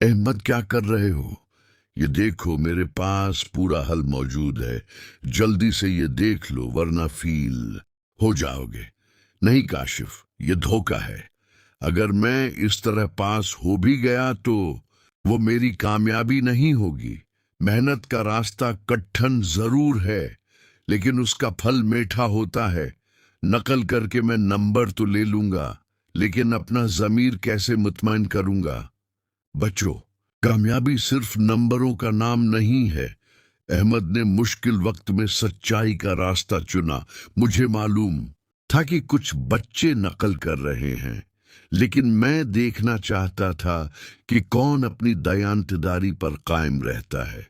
अहमद, क्या कर रहे हो? ये देखो, मेरे पास पूरा हल मौजूद है। जल्दी से ये देख लो, वरना फील हो जाओगे। नहीं काशिफ, ये धोखा है। अगर मैं इस तरह पास हो भी गया तो वो मेरी कामयाबी नहीं होगी। मेहनत का रास्ता कठिन जरूर है, लेकिन उसका फल मीठा होता है। नकल करके मैं नंबर तो ले लूंगा, लेकिन अपना जमीर कैसे मुतमईन करूंगा? बच्चों, कामयाबी सिर्फ नंबरों का नाम नहीं है। अहमद ने मुश्किल वक्त में सच्चाई का रास्ता चुना। मुझे मालूम था कि कुछ बच्चे नकल कर रहे हैं, लेकिन मैं देखना चाहता था कि कौन अपनी दयानतदारी पर कायम रहता है।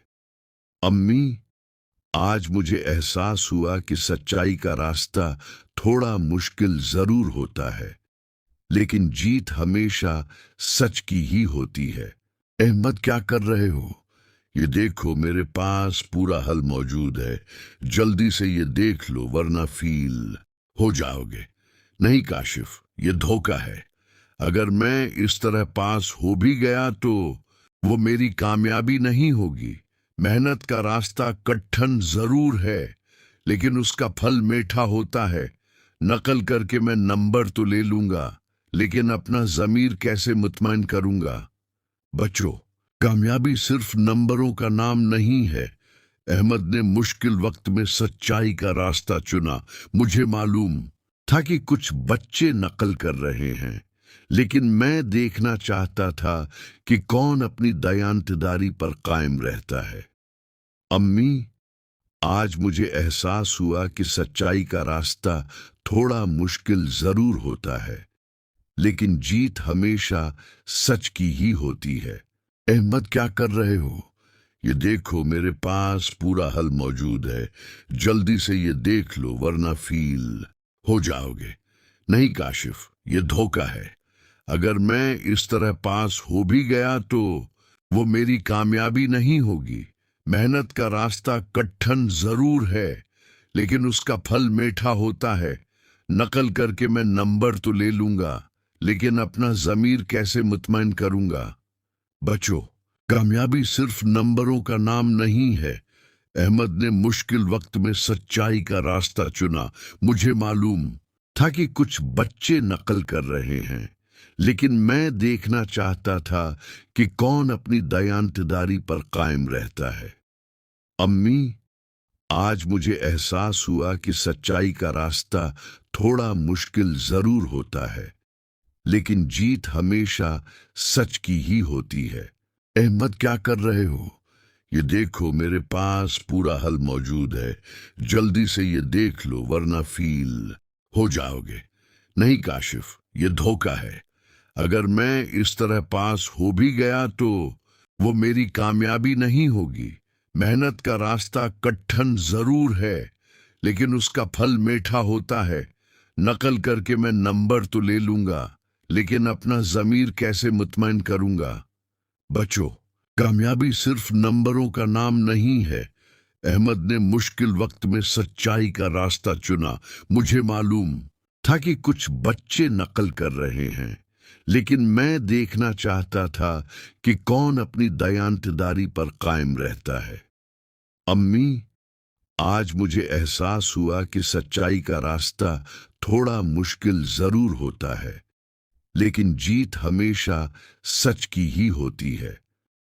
अम्मी, आज मुझे एहसास हुआ कि सच्चाई का रास्ता थोड़ा मुश्किल जरूर होता है, लेकिन जीत हमेशा सच की ही होती है। अहमद, क्या कर रहे हो? ये देखो, मेरे पास पूरा हल मौजूद है। जल्दी से ये देख लो, वरना फील हो जाओगे। नहीं काशिफ, ये धोखा है। अगर मैं इस तरह पास हो भी गया तो वो मेरी कामयाबी नहीं होगी। मेहनत का रास्ता कठिन जरूर है, लेकिन उसका फल मीठा होता है। नकल करके मैं नंबर तो ले लूंगा, लेकिन अपना जमीर कैसे मुतमईन करूंगा? बच्चों, कामयाबी सिर्फ नंबरों का नाम नहीं है। अहमद ने मुश्किल वक्त में सच्चाई का रास्ता चुना। मुझे मालूम था कि कुछ बच्चे नकल कर रहे हैं, लेकिन मैं देखना चाहता था कि कौन अपनी दयानतदारी पर कायम रहता है। अम्मी, आज मुझे एहसास हुआ कि सच्चाई का रास्ता थोड़ा मुश्किल जरूर होता है, लेकिन जीत हमेशा सच की ही होती है। अहमद, क्या कर रहे हो? ये देखो, मेरे पास पूरा हल मौजूद है। जल्दी से ये देख लो, वरना फील हो जाओगे। नहीं काशिफ, ये धोखा है। अगर मैं इस तरह पास हो भी गया तो वो मेरी कामयाबी नहीं होगी। मेहनत का रास्ता कठिन जरूर है, लेकिन उसका फल मीठा होता है। नकल करके मैं नंबर तो ले लूंगा, लेकिन अपना जमीर कैसे मुतमईन करूंगा? बच्चों, कामयाबी सिर्फ नंबरों का नाम नहीं है। अहमद ने मुश्किल वक्त में सच्चाई का रास्ता चुना। मुझे मालूम था कि कुछ बच्चे नकल कर रहे हैं, लेकिन मैं देखना चाहता था कि कौन अपनी दयानतदारी पर कायम रहता है। अम्मी, आज मुझे एहसास हुआ कि सच्चाई का रास्ता थोड़ा मुश्किल जरूर होता है, लेकिन जीत हमेशा सच की ही होती है। अहमद, क्या कर रहे हो? ये देखो, मेरे पास पूरा हल मौजूद है। जल्दी से ये देख लो, वरना फील हो जाओगे। नहीं काशिफ, ये धोखा है। अगर मैं इस तरह पास हो भी गया तो वो मेरी कामयाबी नहीं होगी। मेहनत का रास्ता कठिन जरूर है, लेकिन उसका फल मीठा होता है। नकल करके मैं नंबर तो ले लूंगा, लेकिन अपना जमीर कैसे मुतमईन करूंगा? बच्चों, कामयाबी सिर्फ नंबरों का नाम नहीं है। अहमद ने मुश्किल वक्त में सच्चाई का रास्ता चुना। मुझे मालूम था कि कुछ बच्चे नकल कर रहे हैं, लेकिन मैं देखना चाहता था कि कौन अपनी दयानतदारी पर कायम रहता है। अम्मी, आज मुझे एहसास हुआ कि सच्चाई का रास्ता थोड़ा मुश्किल जरूर होता है, लेकिन जीत हमेशा सच की ही होती है।